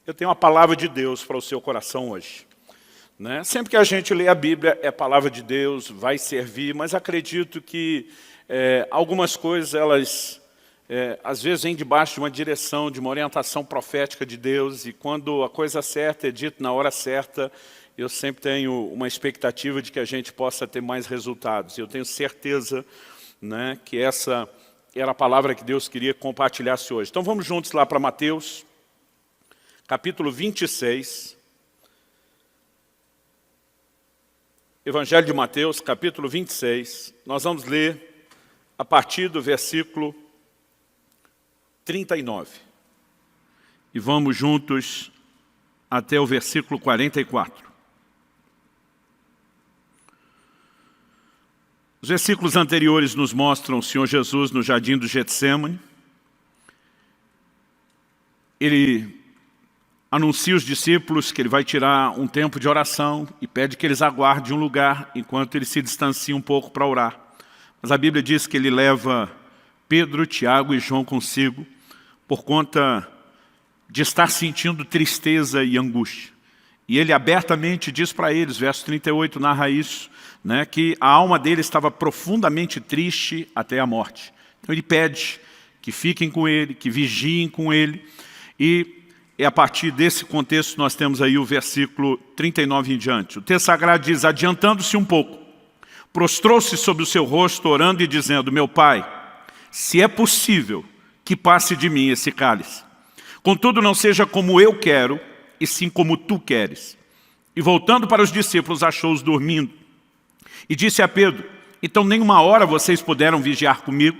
Eu tenho uma palavra de Deus para o seu coração hoje. Sempre que a gente lê a Bíblia, é palavra de Deus, vai servir, mas acredito que algumas coisas, elas às vezes vêm debaixo de uma direção, de uma orientação profética de Deus, e quando a coisa certa é dita na hora certa, eu sempre tenho uma expectativa de que a gente possa ter mais resultados. Eu tenho certeza que essa era a palavra que Deus queria que compartilhasse hoje. Então vamos juntos lá para Mateus, capítulo 26. Evangelho de Mateus, capítulo 26. Nós vamos ler a partir do versículo 39. E vamos juntos até o versículo 44. Os versículos anteriores nos mostram o Senhor Jesus no jardim do Getsêmani. Ele anuncia os discípulos que ele vai tirar um tempo de oração e pede que eles aguardem um lugar enquanto ele se distancia um pouco para orar. Mas a Bíblia diz que ele leva Pedro, Tiago e João consigo por conta de estar sentindo tristeza e angústia. E ele abertamente diz para eles, verso 38 narra isso, que a alma dele estava profundamente triste até a morte. Então ele pede que fiquem com ele, que vigiem com ele, e a partir desse contexto nós temos aí o versículo 39 em diante. O texto sagrado diz, adiantando-se um pouco, prostrou-se sobre o seu rosto, orando e dizendo, meu Pai, se é possível que passe de mim esse cálice. Contudo, não seja como eu quero, e sim como tu queres. E voltando para os discípulos, achou-os dormindo. E disse a Pedro, então nem uma hora vocês puderam vigiar comigo?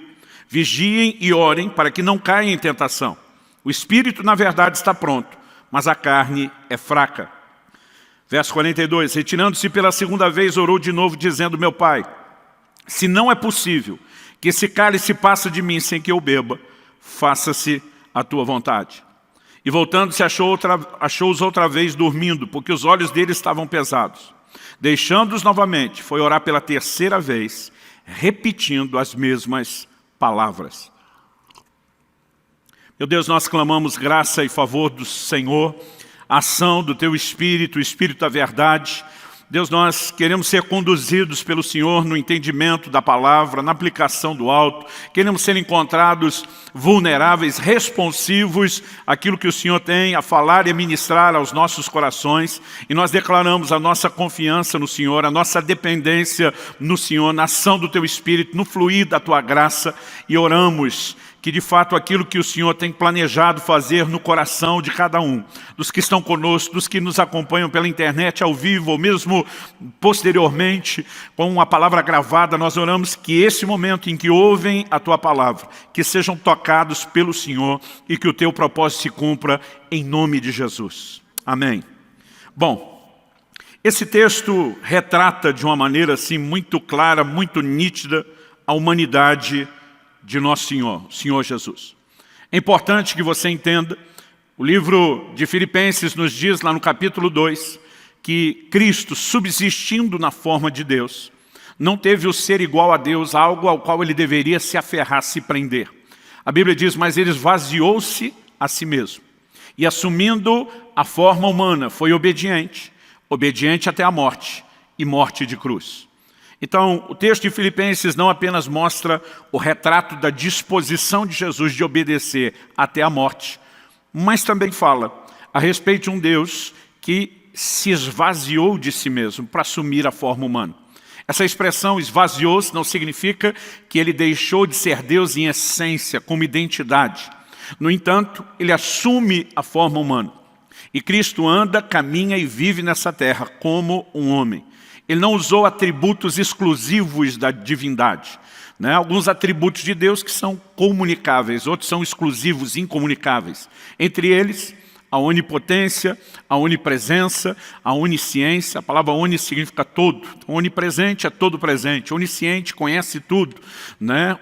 Vigiem e orem para que não caiam em tentação. O espírito, na verdade, está pronto, mas a carne é fraca. Verso 42, retirando-se pela segunda vez, orou de novo, dizendo, meu Pai, se não é possível que esse cálice passe de mim sem que eu beba, faça-se a tua vontade. E voltando-se, achou-os outra vez dormindo, porque os olhos deles estavam pesados. Deixando-os novamente, foi orar pela terceira vez, repetindo as mesmas palavras. Meu Deus, nós clamamos graça e favor do Senhor, a ação do Teu Espírito, o Espírito da verdade. Deus, nós queremos ser conduzidos pelo Senhor no entendimento da palavra, na aplicação do alto. Queremos ser encontrados vulneráveis, responsivos àquilo que o Senhor tem a falar e a ministrar aos nossos corações. E nós declaramos a nossa confiança no Senhor, a nossa dependência no Senhor, na ação do Teu Espírito, no fluir da Tua graça. E oramos que de fato aquilo que o Senhor tem planejado fazer no coração de cada um, dos que estão conosco, dos que nos acompanham pela internet, ao vivo, ou mesmo posteriormente, com uma palavra gravada, nós oramos que esse momento em que ouvem a Tua palavra, que sejam tocados pelo Senhor e que o Teu propósito se cumpra em nome de Jesus. Amém. Bom, esse texto retrata de uma maneira assim muito clara, muito nítida, a humanidade de nosso Senhor, Senhor Jesus. É importante que você entenda, o livro de Filipenses nos diz lá no capítulo 2, que Cristo, subsistindo na forma de Deus, não teve o ser igual a Deus, algo ao qual ele deveria se aferrar, se prender. A Bíblia diz, mas ele esvaziou-se a si mesmo. E assumindo a forma humana, foi obediente, obediente até a morte, e morte de cruz. Então, o texto de Filipenses não apenas mostra o retrato da disposição de Jesus de obedecer até a morte, mas também fala a respeito de um Deus que se esvaziou de si mesmo para assumir a forma humana. Essa expressão esvaziou-se não significa que ele deixou de ser Deus em essência, como identidade. No entanto, ele assume a forma humana. E Cristo anda, caminha e vive nessa terra como um homem. Ele não usou atributos exclusivos da divindade. Alguns atributos de Deus que são comunicáveis, outros são exclusivos, incomunicáveis. Entre eles, a onipotência, a onipresença, a onisciência. A palavra oni significa todo. Onipresente é todo presente. Onisciente conhece tudo.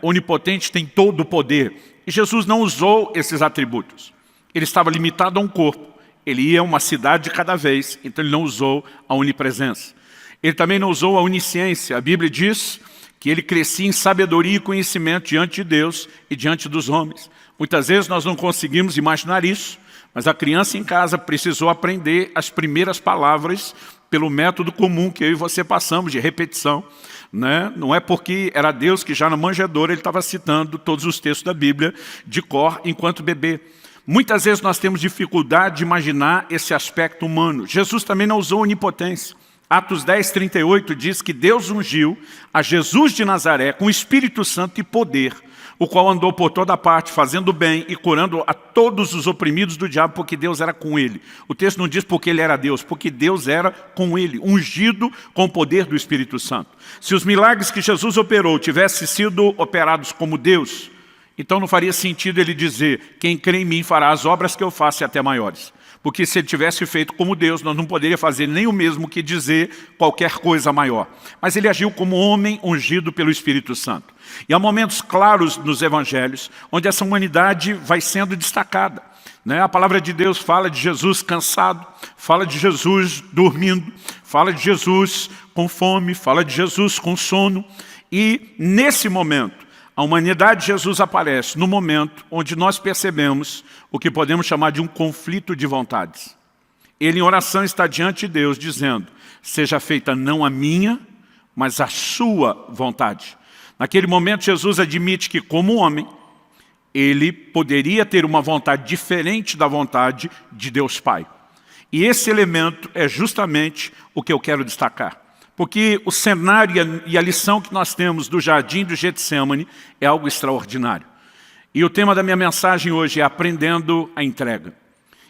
Onipotente tem todo o poder. E Jesus não usou esses atributos. Ele estava limitado a um corpo. Ele ia a uma cidade de cada vez, então ele não usou a onipresença. Ele também não usou a onisciência. A Bíblia diz que ele crescia em sabedoria e conhecimento diante de Deus e diante dos homens. Muitas vezes nós não conseguimos imaginar isso, Mas a criança em casa precisou aprender as primeiras palavras pelo método comum que eu e você passamos, de repetição, né? Não é porque era Deus que já na manjedoura ele estava citando todos os textos da Bíblia de cor enquanto bebê. Muitas vezes nós temos dificuldade de imaginar esse aspecto humano. Jesus também não usou onipotência. Atos 10, 38 diz que Deus ungiu a Jesus de Nazaré com Espírito Santo e poder, o qual andou por toda parte, fazendo bem e curando a todos os oprimidos do diabo, porque Deus era com ele. O texto não diz porque ele era Deus, porque Deus era com ele, ungido com o poder do Espírito Santo. Se os milagres que Jesus operou tivessem sido operados como Deus, então não faria sentido ele dizer, quem crê em mim fará as obras que eu faço e até maiores. Porque se ele tivesse feito como Deus, nós não poderíamos fazer nem o mesmo que dizer qualquer coisa maior. Mas ele agiu como homem ungido pelo Espírito Santo. E há momentos claros nos evangelhos, onde essa humanidade vai sendo destacada, né? A palavra de Deus fala de Jesus cansado, fala de Jesus dormindo, fala de Jesus com fome, fala de Jesus com sono. E nesse momento, a humanidade de Jesus aparece no momento onde nós percebemos o que podemos chamar de um conflito de vontades. Ele em oração está diante de Deus dizendo, seja feita não a minha, mas a sua vontade. Naquele momento Jesus admite que como homem, ele poderia ter uma vontade diferente da vontade de Deus Pai. E esse elemento é justamente o que eu quero destacar. Porque o cenário e a lição que nós temos do jardim do Getsemane é algo extraordinário. E o tema da minha mensagem hoje é aprendendo a entrega.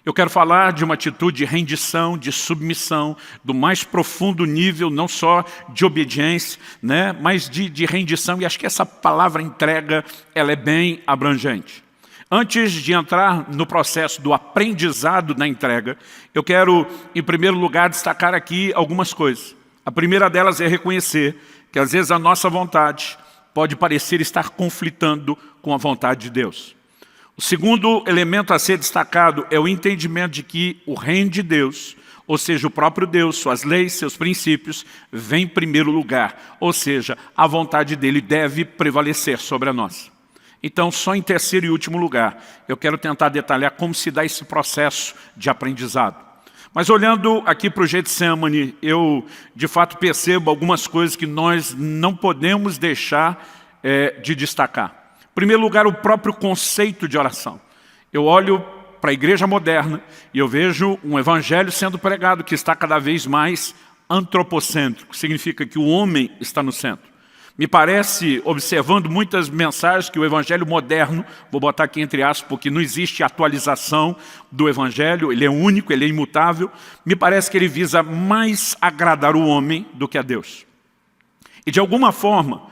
Eu quero falar de uma atitude de rendição, de submissão, do mais profundo nível, não só de obediência, né, mas de rendição. E acho que essa palavra entrega, ela é bem abrangente. Antes de entrar no processo do aprendizado na entrega, eu quero, em primeiro lugar, destacar aqui algumas coisas. A primeira delas é reconhecer que às vezes a nossa vontade pode parecer estar conflitando com a vontade de Deus. O segundo elemento a ser destacado é o entendimento de que o reino de Deus, ou seja, o próprio Deus, suas leis, seus princípios, vem em primeiro lugar. Ou seja, a vontade dele deve prevalecer sobre a nossa. Então, só em terceiro e último lugar, eu quero tentar detalhar como se dá esse processo de aprendizado. Mas olhando aqui para o Getsemane, eu de fato percebo algumas coisas que nós não podemos deixar de destacar. Em primeiro lugar, o próprio conceito de oração. Eu olho para a igreja moderna e eu vejo um evangelho sendo pregado que está cada vez mais antropocêntrico, significa que o homem está no centro. Me parece, observando muitas mensagens, que o evangelho moderno, vou botar aqui entre aspas, porque não existe atualização do evangelho, ele é único, ele é imutável, me parece que ele visa mais agradar o homem do que a Deus. E de alguma forma,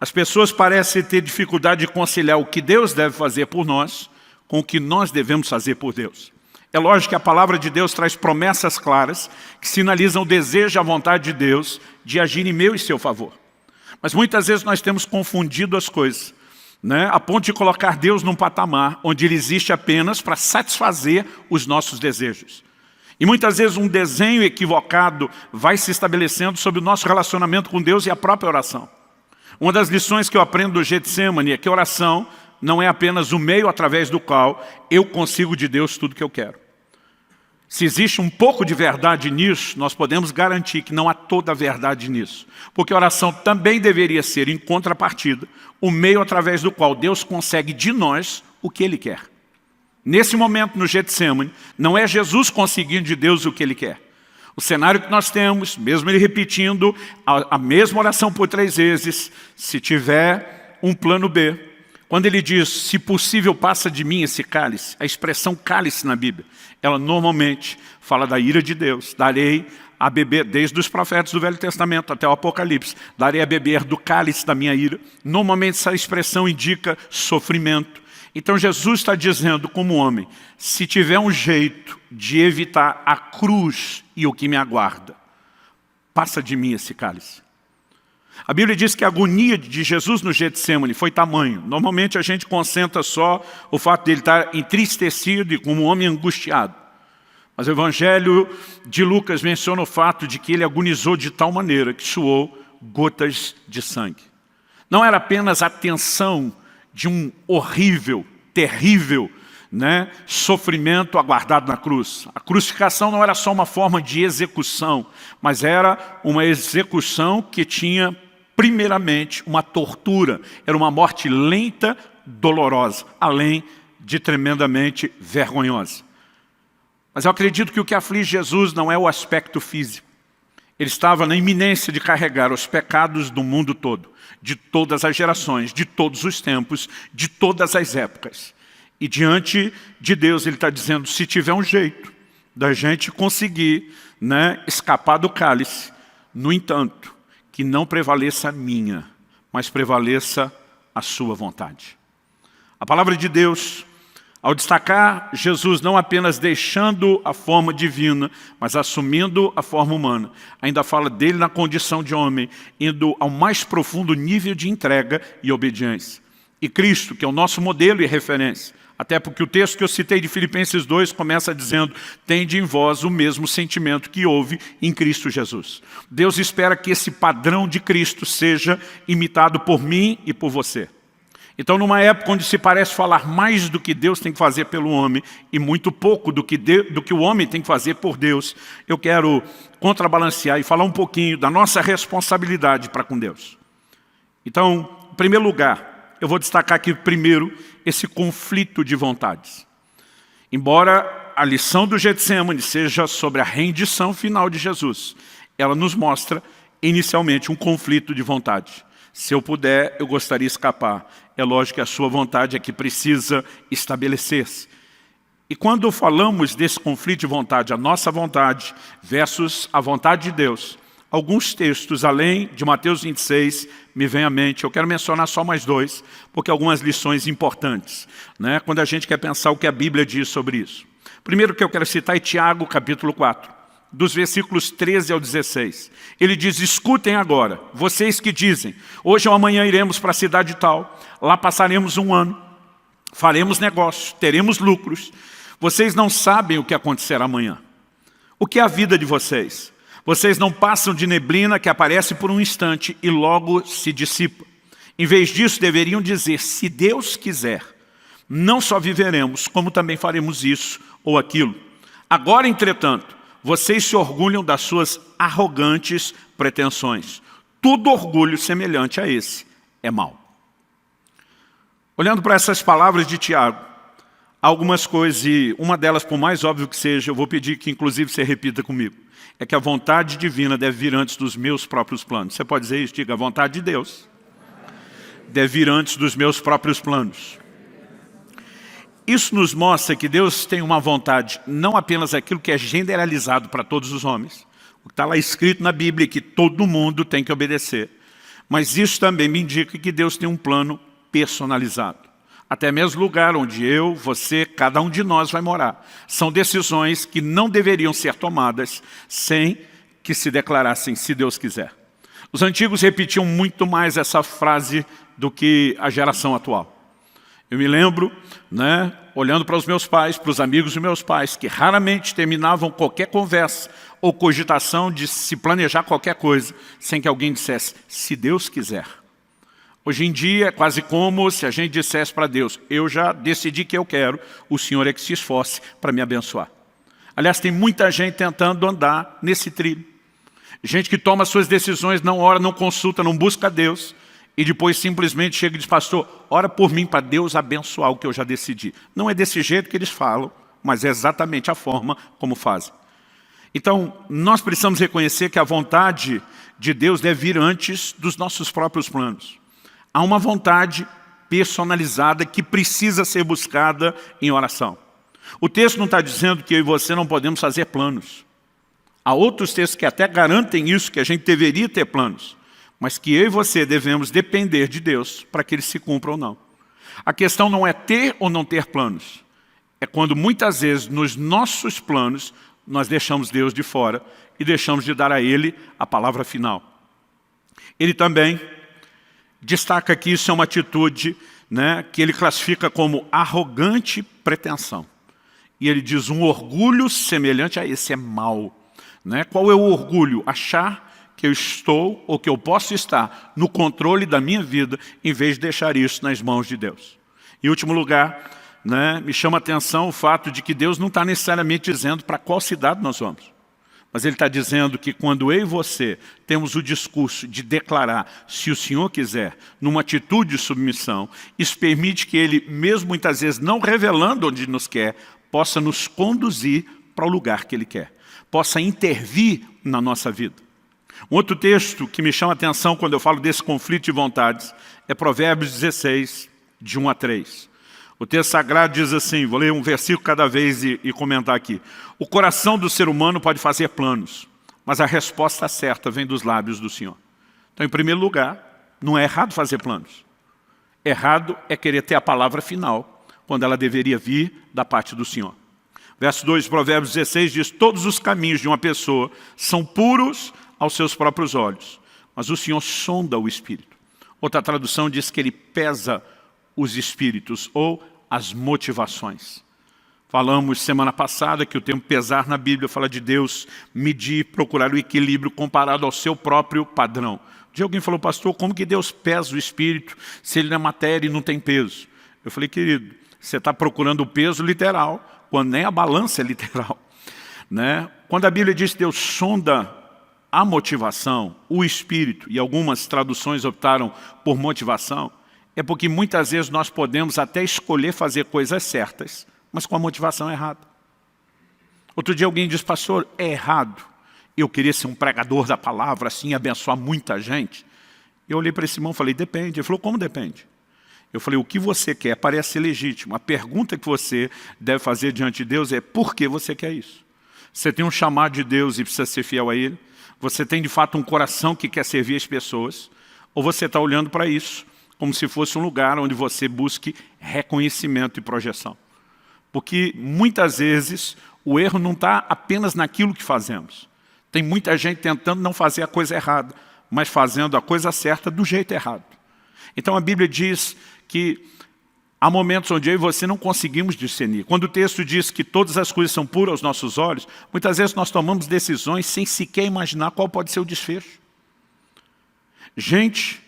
as pessoas parecem ter dificuldade de conciliar o que Deus deve fazer por nós com o que nós devemos fazer por Deus. É lógico que a palavra de Deus traz promessas claras que sinalizam o desejo e a vontade de Deus de agir em meu e seu favor. Mas muitas vezes nós temos confundido as coisas, né? A ponto de colocar Deus num patamar onde Ele existe apenas para satisfazer os nossos desejos. E muitas vezes um desenho equivocado vai se estabelecendo sobre o nosso relacionamento com Deus e a própria oração. Uma das lições que eu aprendo do Getsemane é que a oração não é apenas o meio através do qual eu consigo de Deus tudo que eu quero. Se existe um pouco de verdade nisso, nós podemos garantir que não há toda a verdade nisso. Porque a oração também deveria ser, em contrapartida, o meio através do qual Deus consegue de nós o que Ele quer. Nesse momento, no Getsemane, não é Jesus conseguindo de Deus o que Ele quer. O cenário que nós temos, mesmo Ele repetindo a mesma oração por 3 vezes, se tiver um plano B, quando Ele diz, se possível, passa de mim esse cálice, a expressão cálice na Bíblia, ela normalmente fala da ira de Deus. Darei a beber, desde os profetas do Velho Testamento até o Apocalipse, darei a beber do cálice da minha ira. Normalmente essa expressão indica sofrimento. Então Jesus está dizendo como homem, se tiver um jeito de evitar a cruz e o que me aguarda, passa de mim esse cálice. A Bíblia diz que a agonia de Jesus no Getsemane foi tamanho. Normalmente a gente concentra só o fato de ele estar entristecido e como um homem angustiado. Mas o Evangelho de Lucas menciona o fato de que ele agonizou de tal maneira que suou gotas de sangue. Não era apenas a tensão de um horrível, terrível, né, sofrimento aguardado na cruz. A crucificação não era só uma forma de execução, mas era uma execução que tinha, primeiramente, uma tortura. Era uma morte lenta, dolorosa, além de tremendamente vergonhosa. Mas eu acredito que o que aflige Jesus não é o aspecto físico. Ele estava na iminência de carregar os pecados do mundo todo, de todas as gerações, de todos os tempos, de todas as épocas. E diante de Deus ele está dizendo, se tiver um jeito da gente conseguir, né, escapar do cálice, no entanto, que não prevaleça a minha, mas prevaleça a sua vontade. A palavra de Deus, ao destacar Jesus não apenas deixando a forma divina, mas assumindo a forma humana, ainda fala dele na condição de homem, indo ao mais profundo nível de entrega e obediência. E Cristo, que é o nosso modelo e referência, até porque o texto que eu citei de Filipenses 2 começa dizendo, tende em vós o mesmo sentimento que houve em Cristo Jesus. Deus espera que esse padrão de Cristo seja imitado por mim e por você. Então, numa época onde se parece falar mais do que Deus tem que fazer pelo homem e muito pouco do que o homem tem que fazer por Deus, eu quero contrabalancear e falar um pouquinho da nossa responsabilidade para com Deus. Então, em primeiro lugar, eu vou destacar aqui primeiro esse conflito de vontades. Embora a lição do Getsêmani seja sobre a rendição final de Jesus, ela nos mostra inicialmente um conflito de vontade. Se eu puder, eu gostaria de escapar. É lógico que a sua vontade é que precisa estabelecer-se. E quando falamos desse conflito de vontade, a nossa vontade versus a vontade de Deus, alguns textos, além de Mateus 26, me vem à mente. Eu quero mencionar só mais dois, porque algumas lições importantes, né? Quando a gente quer pensar o que a Bíblia diz sobre isso. Primeiro que eu quero citar é Tiago, capítulo 4. Dos versículos 13 ao 16. Ele diz, escutem agora, vocês que dizem, hoje ou amanhã iremos para a cidade tal, lá passaremos um ano, faremos negócios, teremos lucros. Vocês não sabem o que acontecerá amanhã. O que é a vida de vocês? Vocês não passam de neblina que aparece por um instante e logo se dissipa. Em vez disso, deveriam dizer, se Deus quiser, não só viveremos, como também faremos isso ou aquilo. Agora, entretanto, vocês se orgulham das suas arrogantes pretensões. Todo orgulho semelhante a esse é mau. Olhando para essas palavras de Tiago, há algumas coisas, e uma delas, por mais óbvio que seja, eu vou pedir que inclusive você repita comigo, é que a vontade divina deve vir antes dos meus próprios planos. Você pode dizer isso? Diga, a vontade de Deus deve vir antes dos meus próprios planos. Isso nos mostra que Deus tem uma vontade, não apenas aquilo que é generalizado para todos os homens, o que está lá escrito na Bíblia, que todo mundo tem que obedecer. Mas isso também me indica que Deus tem um plano personalizado. Até mesmo o lugar onde eu, você, cada um de nós vai morar. São decisões que não deveriam ser tomadas sem que se declarassem, se Deus quiser. Os antigos repetiam muito mais essa frase do que a geração atual. Eu me lembro, né, olhando para os meus pais, para os amigos dos meus pais, que raramente terminavam qualquer conversa ou cogitação de se planejar qualquer coisa, sem que alguém dissesse, se Deus quiser. Hoje em dia é quase como se a gente dissesse para Deus, eu já decidi que eu quero, o Senhor é que se esforce para me abençoar. Aliás, tem muita gente tentando andar nesse trilho. Gente que toma suas decisões, não ora, não consulta, não busca Deus, e depois simplesmente chega e diz, pastor, ora por mim para Deus abençoar o que eu já decidi. Não é desse jeito que eles falam, mas é exatamente a forma como fazem. Então, nós precisamos reconhecer que a vontade de Deus deve vir antes dos nossos próprios planos. Há uma vontade personalizada que precisa ser buscada em oração. O texto não está dizendo que eu e você não podemos fazer planos. Há outros textos que até garantem isso, que a gente deveria ter planos. Mas que eu e você devemos depender de Deus para que eles se cumpram ou não. A questão não é ter ou não ter planos. É quando muitas vezes nos nossos planos nós deixamos Deus de fora e deixamos de dar a Ele a palavra final. Ele também destaca que isso é uma atitude, né, que ele classifica como arrogante pretensão. E ele diz, um orgulho semelhante a esse é mau. Né? Qual é o orgulho? Achar que eu estou, ou que eu posso estar, no controle da minha vida, em vez de deixar isso nas mãos de Deus. Em último lugar, né, me chama a atenção o fato de que Deus não está necessariamente dizendo para qual cidade nós vamos. Mas Ele está dizendo que quando eu e você temos o discurso de declarar, se o Senhor quiser, numa atitude de submissão, isso permite que Ele, mesmo muitas vezes não revelando onde nos quer, possa nos conduzir para o lugar que Ele quer, possa intervir na nossa vida. Um outro texto que me chama a atenção quando eu falo desse conflito de vontades é Provérbios 16, de 1 a 3. O texto sagrado diz assim, vou ler um versículo cada vez e comentar aqui. O coração do ser humano pode fazer planos, mas a resposta certa vem dos lábios do Senhor. Então, em primeiro lugar, não é errado fazer planos. Errado é querer ter a palavra final, quando ela deveria vir da parte do Senhor. Verso 2 de Provérbios 16 diz, todos os caminhos de uma pessoa são puros aos seus próprios olhos, mas o Senhor sonda o espírito. Outra tradução diz que Ele pesa os espíritos ou as motivações. Falamos semana passada que o termo pesar na Bíblia fala de Deus medir, procurar o equilíbrio comparado ao seu próprio padrão. Um dia alguém falou, pastor, como que Deus pesa o espírito se Ele não é matéria e não tem peso? Eu falei, querido, você está procurando o peso literal, quando nem a balança é literal. Né? Quando a Bíblia diz que Deus sonda a motivação, o espírito, e algumas traduções optaram por motivação, é porque muitas vezes nós podemos até escolher fazer coisas certas, mas com a motivação errada. Outro dia alguém disse, pastor, é errado eu queria ser um pregador da palavra, assim, abençoar muita gente. Eu olhei para esse irmão e falei, depende. Ele falou, como depende? Eu falei, o que você quer parece legítimo. A pergunta que você deve fazer diante de Deus é, por que você quer isso? Você tem um chamado de Deus e precisa ser fiel a Ele? Você tem de fato um coração que quer servir as pessoas? Ou você está olhando para isso como se fosse um lugar onde você busque reconhecimento e projeção? Porque muitas vezes o erro não está apenas naquilo que fazemos. Tem muita gente tentando não fazer a coisa errada, mas fazendo a coisa certa do jeito errado. Então a Bíblia diz que há momentos onde eu e você não conseguimos discernir. Quando o texto diz que todas as coisas são puras aos nossos olhos, muitas vezes nós tomamos decisões sem sequer imaginar qual pode ser o desfecho. Gente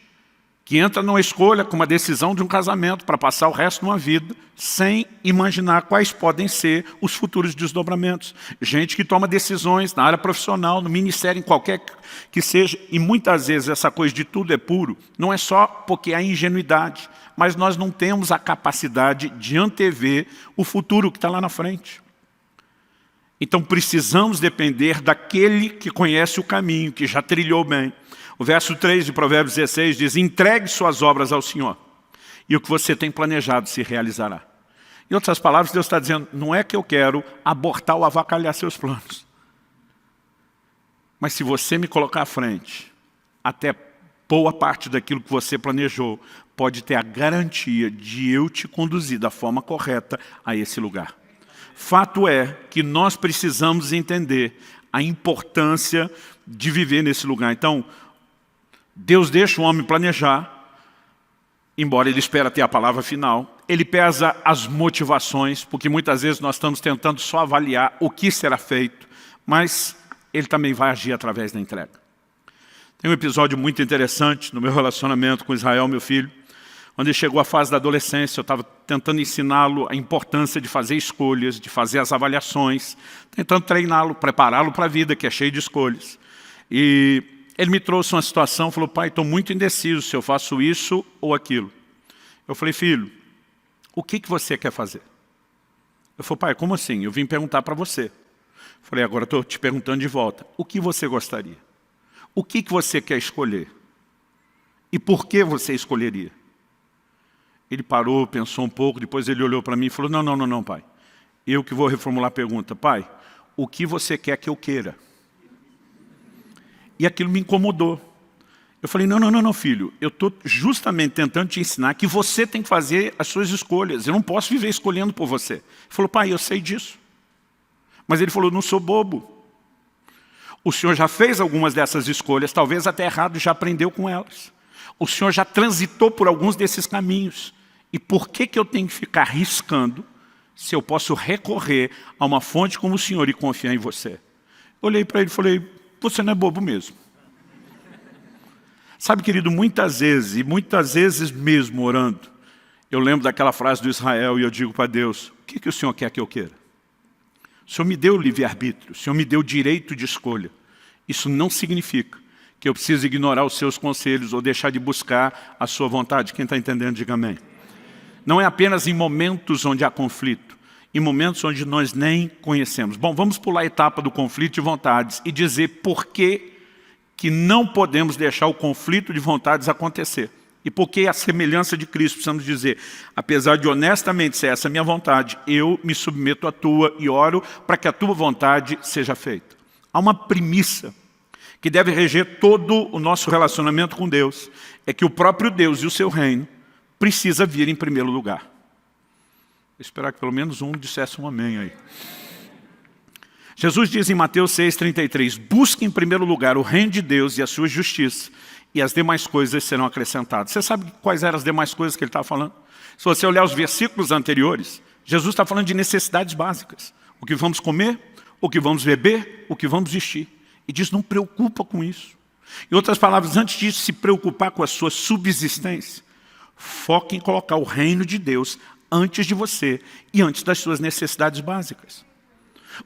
que entra numa escolha com uma decisão de um casamento para passar o resto de uma vida sem imaginar quais podem ser os futuros desdobramentos. Gente que toma decisões na área profissional, no ministério, em qualquer que seja, e muitas vezes essa coisa de tudo é puro, não é só porque há ingenuidade, mas nós não temos a capacidade de antever o futuro que está lá na frente. Então precisamos depender daquele que conhece o caminho, que já trilhou bem. O verso 3 de Provérbios 16 diz, entregue suas obras ao Senhor, e o que você tem planejado se realizará. Em outras palavras, Deus está dizendo, não é que eu quero abortar ou avacalhar seus planos. Mas se você me colocar à frente, até boa parte daquilo que você planejou, pode ter a garantia de eu te conduzir da forma correta a esse lugar. Fato é que nós precisamos entender a importância de viver nesse lugar. Então, Deus deixa o homem planejar, embora ele espera ter a palavra final. Ele pesa as motivações, porque muitas vezes nós estamos tentando só avaliar o que será feito, mas Ele também vai agir através da entrega. Tem um episódio muito interessante no meu relacionamento com Israel, meu filho, onde ele chegou à fase da adolescência. Eu estava tentando ensiná-lo a importância de fazer escolhas, de fazer as avaliações, tentando treiná-lo, prepará-lo para a vida, que é cheia de escolhas. E ele me trouxe uma situação, falou, pai, estou muito indeciso se eu faço isso ou aquilo. Eu falei, filho, o que você quer fazer? Eu falei, pai, como assim? Eu vim perguntar para você. Eu falei, agora estou te perguntando de volta. O que você gostaria? O que você quer escolher? E por que você escolheria? Ele parou, pensou um pouco, depois ele olhou para mim e falou, não, pai. Eu que vou reformular a pergunta. Pai, o que você quer que eu queira? E aquilo me incomodou. Eu falei, não, filho. Eu estou justamente tentando te ensinar que você tem que fazer as suas escolhas. Eu não posso viver escolhendo por você. Ele falou, pai, eu sei disso. Mas ele falou, não sou bobo. O senhor já fez algumas dessas escolhas, talvez até errado, já aprendeu com elas. O senhor já transitou por alguns desses caminhos. E por que eu tenho que ficar arriscando se eu posso recorrer a uma fonte como o senhor e confiar em você? Olhei para ele e falei, você não é bobo mesmo. Sabe, querido, muitas vezes, e muitas vezes mesmo orando, Eu lembro daquela frase do Israel e eu digo para Deus, o que o Senhor quer que eu queira? O Senhor me deu livre-arbítrio, o Senhor me deu direito de escolha. Isso não significa que eu preciso ignorar os seus conselhos ou deixar de buscar a sua vontade. Quem está entendendo, diga amém. Não é apenas em momentos onde há conflito, em momentos onde nós nem conhecemos. Bom, vamos pular a etapa do conflito de vontades e dizer por que não podemos deixar o conflito de vontades acontecer. E por que a semelhança de Cristo, precisamos dizer, apesar de honestamente ser essa a minha vontade, eu me submeto à tua e oro para que a tua vontade seja feita. Há uma premissa que deve reger todo o nosso relacionamento com Deus, é que o próprio Deus e o seu reino precisa vir em primeiro lugar. Vou esperar que pelo menos um dissesse um amém aí. Jesus diz em Mateus 6,33, busque em primeiro lugar o reino de Deus e a sua justiça, e as demais coisas serão acrescentadas. Você sabe quais eram as demais coisas que ele estava falando? Se você olhar os versículos anteriores, Jesus está falando de necessidades básicas. O que vamos comer, o que vamos beber, o que vamos vestir. E diz, não preocupa com isso. Em outras palavras, antes disso, se preocupar com a sua subsistência, foque em colocar o reino de Deus antes de você e antes das suas necessidades básicas.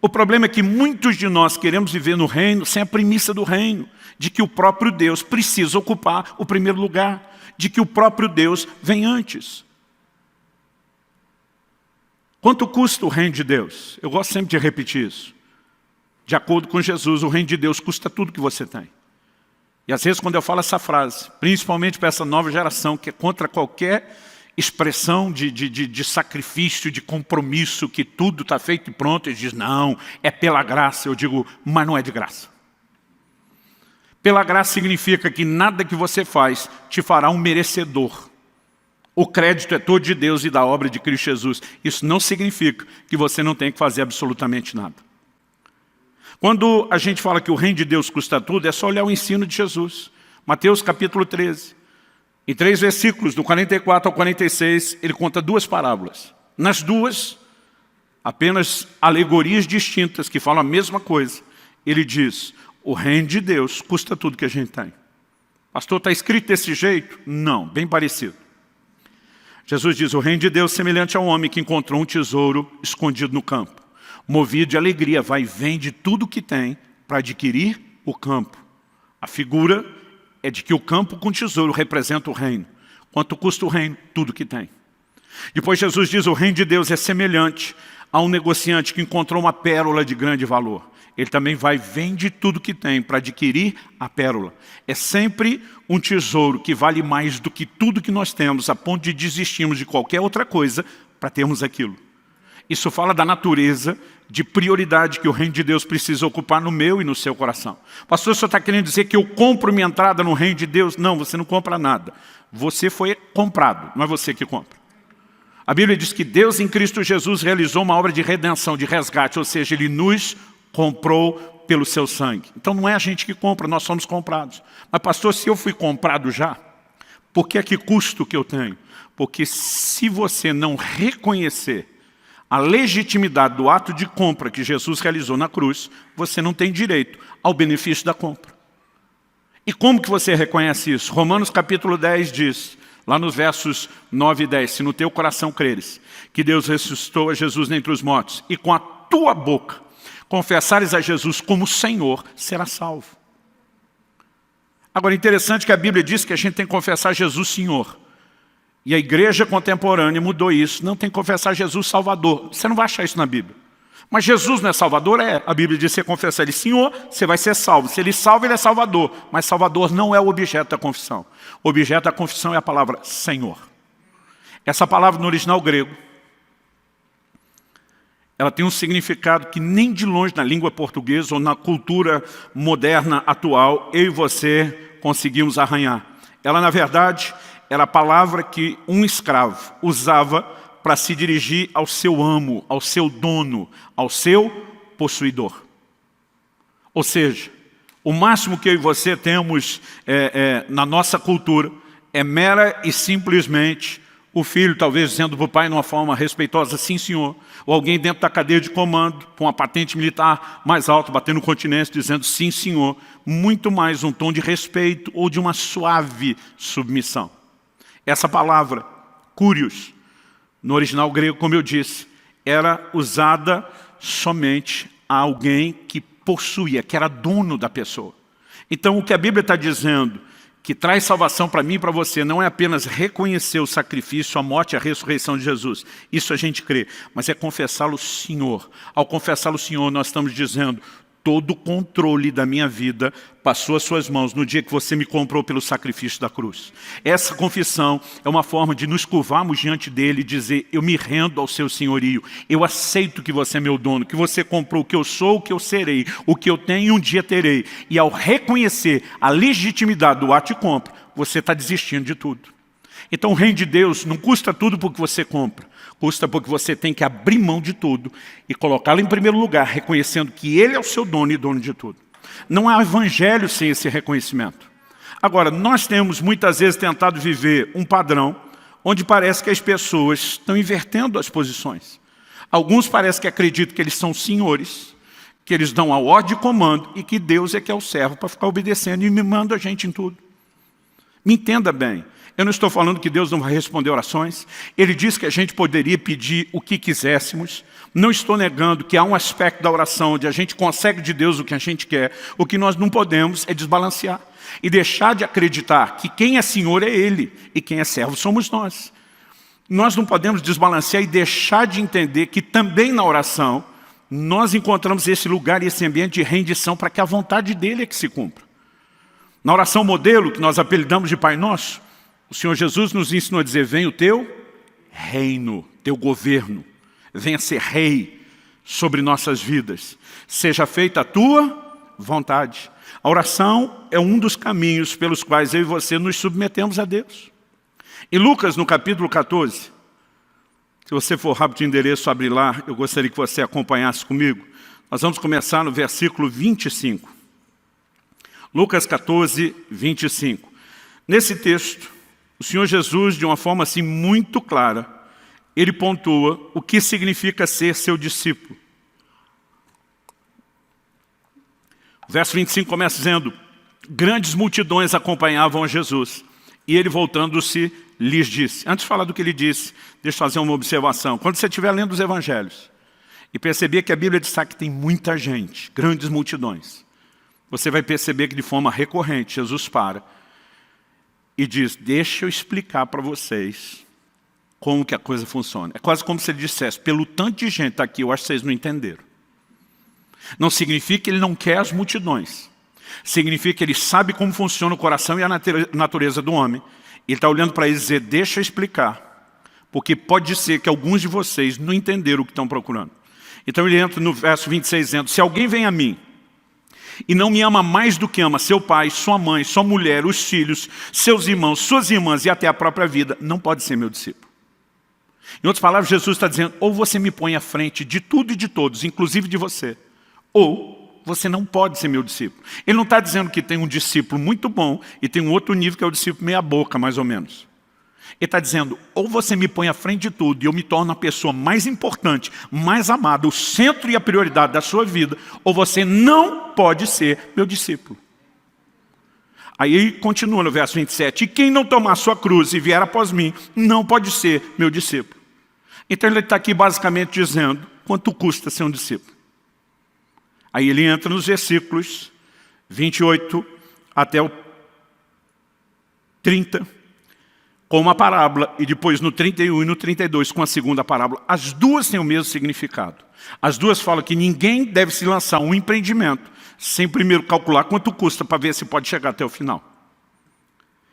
O problema é que muitos de nós queremos viver no reino sem a premissa do reino, de que o próprio Deus precisa ocupar o primeiro lugar, de que o próprio Deus vem antes. Quanto custa o reino de Deus? Eu gosto sempre de repetir isso. De acordo com Jesus, o reino de Deus custa tudo que você tem. E às vezes quando eu falo essa frase, principalmente para essa nova geração, que é contra qualquer expressão de sacrifício, de compromisso, que tudo está feito e pronto, eles dizem, não, é pela graça. Eu digo, mas não é de graça. Pela graça significa que nada que você faz te fará um merecedor. O crédito é todo de Deus e da obra de Cristo Jesus. Isso não significa que você não tem que fazer absolutamente nada. Quando a gente fala que o reino de Deus custa tudo, é só olhar o ensino de Jesus. Mateus capítulo 13. Em 3 versículos, do 44 ao 46, ele conta 2 parábolas. Nas duas, apenas alegorias distintas que falam a mesma coisa. Ele diz, o reino de Deus custa tudo que a gente tem. Pastor, está escrito desse jeito? Não, bem parecido. Jesus diz, o reino de Deus é semelhante ao homem que encontrou um tesouro escondido no campo. Movido de alegria, vai e vende tudo o que tem para adquirir o campo. A figura é de que o campo com tesouro representa o reino. Quanto custa o reino? Tudo que tem. Depois Jesus diz, o reino de Deus é semelhante a um negociante que encontrou uma pérola de grande valor. Ele também vai e vende tudo que tem para adquirir a pérola. É sempre um tesouro que vale mais do que tudo que nós temos, a ponto de desistirmos de qualquer outra coisa para termos aquilo. Isso fala da natureza de prioridade que o reino de Deus precisa ocupar no meu e no seu coração. Pastor, o senhor está querendo dizer que eu compro minha entrada no reino de Deus? Não, você não compra nada. Você foi comprado, não é você que compra. A Bíblia diz que Deus em Cristo Jesus realizou uma obra de redenção, de resgate, ou seja, Ele nos comprou pelo seu sangue. Então não é a gente que compra, nós somos comprados. Mas pastor, se eu fui comprado já, por que é que custa o que eu tenho? Porque se você não reconhecer a legitimidade do ato de compra que Jesus realizou na cruz, você não tem direito ao benefício da compra. E como que você reconhece isso? Romanos capítulo 10 diz, lá nos versos 9 e 10, se no teu coração creres que Deus ressuscitou a Jesus dentre os mortos, e com a tua boca confessares a Jesus como Senhor, será salvo. Agora, interessante que a Bíblia diz que a gente tem que confessar Jesus Senhor. E a igreja contemporânea mudou isso. Não tem que confessar Jesus Salvador. Você não vai achar isso na Bíblia. Mas Jesus não é Salvador? É. A Bíblia diz que você confessar Ele Senhor, você vai ser salvo. Se Ele salva, Ele é Salvador. Mas Salvador não é o objeto da confissão. O objeto da confissão é a palavra Senhor. Essa palavra no original grego, ela tem um significado que nem de longe na língua portuguesa ou na cultura moderna atual, eu e você conseguimos arranhar. Ela, na verdade, era a palavra que um escravo usava para se dirigir ao seu amo, ao seu dono, ao seu possuidor. Ou seja, o máximo que eu e você temos na nossa cultura é mera e simplesmente o filho talvez dizendo para o pai de uma forma respeitosa, sim senhor, ou alguém dentro da cadeia de comando, com uma patente militar mais alta, batendo continência, dizendo sim senhor, muito mais um tom de respeito ou de uma suave submissão. Essa palavra, curios, no original grego, como eu disse, era usada somente a alguém que possuía, que era dono da pessoa. Então, o que a Bíblia está dizendo, que traz salvação para mim e para você, não é apenas reconhecer o sacrifício, a morte e a ressurreição de Jesus. Isso a gente crê, mas é confessá-lo Senhor. Ao confessá-lo Senhor, nós estamos dizendo, todo o controle da minha vida passou às suas mãos no dia que você me comprou pelo sacrifício da cruz. Essa confissão é uma forma de nos curvarmos diante dele e dizer, eu me rendo ao seu senhorio, eu aceito que você é meu dono, que você comprou o que eu sou, o que eu serei, o que eu tenho um dia terei. E ao reconhecer a legitimidade do ato de compra, você está desistindo de tudo. Então o reino de Deus não custa tudo porque você compra. Custa porque você tem que abrir mão de tudo e colocá-lo em primeiro lugar, reconhecendo que Ele é o seu dono e dono de tudo. Não há evangelho sem esse reconhecimento. Agora, nós temos muitas vezes tentado viver um padrão onde parece que as pessoas estão invertendo as posições. Alguns parecem que acreditam que eles são senhores, que eles dão a ordem e comando e que Deus é que é o servo para ficar obedecendo e mimando a gente em tudo. Me entenda bem. Eu não estou falando que Deus não vai responder orações. Ele disse que a gente poderia pedir o que quiséssemos. Não estou negando que há um aspecto da oração onde a gente consegue de Deus o que a gente quer. O que nós não podemos é desbalancear. E deixar de acreditar que quem é Senhor é Ele e quem é servo somos nós. Nós não podemos desbalancear e deixar de entender que também na oração nós encontramos esse lugar e esse ambiente de rendição para que a vontade dEle é que se cumpra. Na oração modelo, que nós apelidamos de Pai Nosso, o Senhor Jesus nos ensinou a dizer, venha o teu reino, teu governo, venha ser rei sobre nossas vidas, seja feita a tua vontade. A oração é um dos caminhos pelos quais eu e você nos submetemos a Deus. Em Lucas, no capítulo 14, se você for rápido de endereço, abre lá, eu gostaria que você acompanhasse comigo. Nós vamos começar no versículo 25. Lucas 14, 25. Nesse texto, o Senhor Jesus, de uma forma assim muito clara, ele pontua o que significa ser seu discípulo. O verso 25 começa dizendo, grandes multidões acompanhavam a Jesus, e ele voltando-se lhes disse. Antes de falar do que ele disse, deixa eu fazer uma observação. Quando você estiver lendo os evangelhos, e perceber que a Bíblia destaca que tem muita gente, grandes multidões, você vai perceber que de forma recorrente Jesus para e diz, deixa eu explicar para vocês como que a coisa funciona. É quase como se ele dissesse, pelo tanto de gente aqui, eu acho que vocês não entenderam. Não significa que ele não quer as multidões. Significa que ele sabe como funciona o coração e a natureza do homem. Ele está olhando para eles e dizer, deixa eu explicar. Porque pode ser que alguns de vocês não entenderam o que estão procurando. Então ele entra no verso 26 dizendo, se alguém vem a mim, e não me ama mais do que ama seu pai, sua mãe, sua mulher, os filhos, seus irmãos, suas irmãs e até a própria vida, não pode ser meu discípulo. Em outras palavras, Jesus está dizendo, ou você me põe à frente de tudo e de todos, inclusive de você, ou você não pode ser meu discípulo. Ele não está dizendo que tem um discípulo muito bom e tem um outro nível que é o discípulo meia boca, mais ou menos. Ele está dizendo, ou você me põe à frente de tudo e eu me torno a pessoa mais importante, mais amada, o centro e a prioridade da sua vida, ou você não pode ser meu discípulo. Aí continua no verso 27, e quem não tomar sua cruz e vier após mim, não pode ser meu discípulo. Então ele está aqui basicamente dizendo, quanto custa ser um discípulo? Aí ele entra nos versículos 28 até o 30, com uma parábola, e depois no 31 e no 32 com a segunda parábola. As duas têm o mesmo significado. As duas falam que ninguém deve se lançar um empreendimento sem primeiro calcular quanto custa para ver se pode chegar até o final.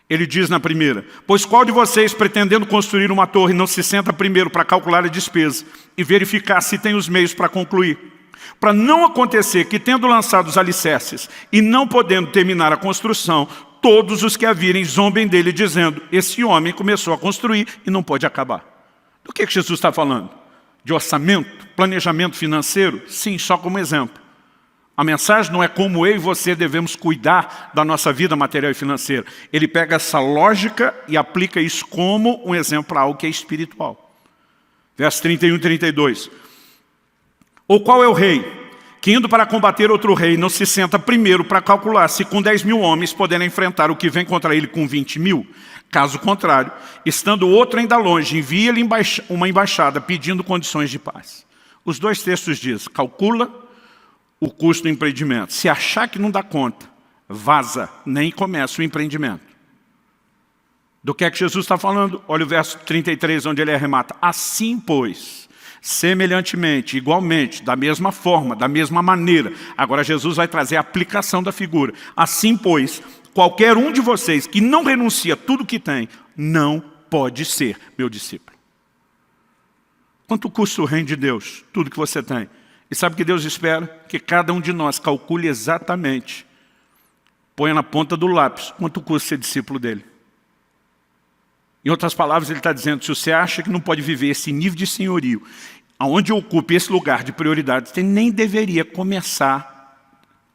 Ele diz na primeira, pois qual de vocês, pretendendo construir uma torre, não se senta primeiro para calcular a despesa e verificar se tem os meios para concluir? Para não acontecer que, tendo lançado os alicerces e não podendo terminar a construção, todos os que a virem zombem dele, dizendo, esse homem começou a construir e não pode acabar. Do que Jesus está falando? De orçamento, planejamento financeiro? Sim, só como exemplo. A mensagem não é como eu e você devemos cuidar da nossa vida material e financeira. Ele pega essa lógica e aplica isso como um exemplo para algo que é espiritual. Verso 31 e 32. Ou qual é o rei que indo para combater outro rei, não se senta primeiro para calcular se com 10.000 homens poderá enfrentar o que vem contra ele com 20.000. Caso contrário, estando outro ainda longe, envia-lhe uma embaixada pedindo condições de paz. Os dois textos dizem, calcula o custo do empreendimento. Se achar que não dá conta, vaza, nem começa o empreendimento. Do que é que Jesus está falando? Olha o verso 33, onde ele arremata. Assim, pois, semelhantemente, igualmente, da mesma forma, da mesma maneira. Agora Jesus vai trazer a aplicação da figura. Assim, pois, qualquer um de vocês que não renuncia a tudo que tem, não pode ser meu discípulo. Quanto custa o reino de Deus? Tudo que você tem. E sabe o que Deus espera? Que cada um de nós calcule exatamente, ponha na ponta do lápis, quanto custa ser discípulo dele. Em outras palavras, ele está dizendo, se você acha que não pode viver esse nível de senhorio, aonde ocupe esse lugar de prioridade, você nem deveria começar,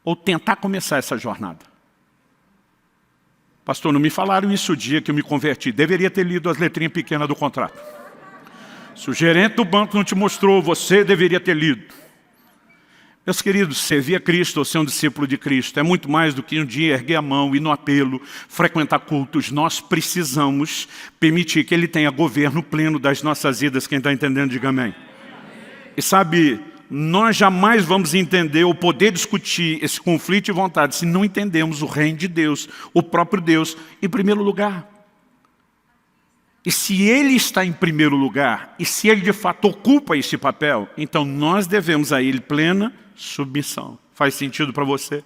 ou tentar começar essa jornada. Pastor, não me falaram isso o dia que eu me converti. Deveria ter lido as letrinhas pequenas do contrato. Se o gerente do banco não te mostrou, você deveria ter lido. Meus queridos, servir a Cristo ou ser um discípulo de Cristo é muito mais do que um dia erguer a mão, ir no apelo, frequentar cultos. Nós precisamos permitir que Ele tenha governo pleno das nossas vidas. Quem está entendendo, diga amém. E sabe, nós jamais vamos entender ou poder discutir esse conflito de vontade se não entendemos o reino de Deus, o próprio Deus, em primeiro lugar. E se Ele está em primeiro lugar, e se Ele de fato ocupa esse papel, então nós devemos a Ele plena submissão. Faz sentido para você?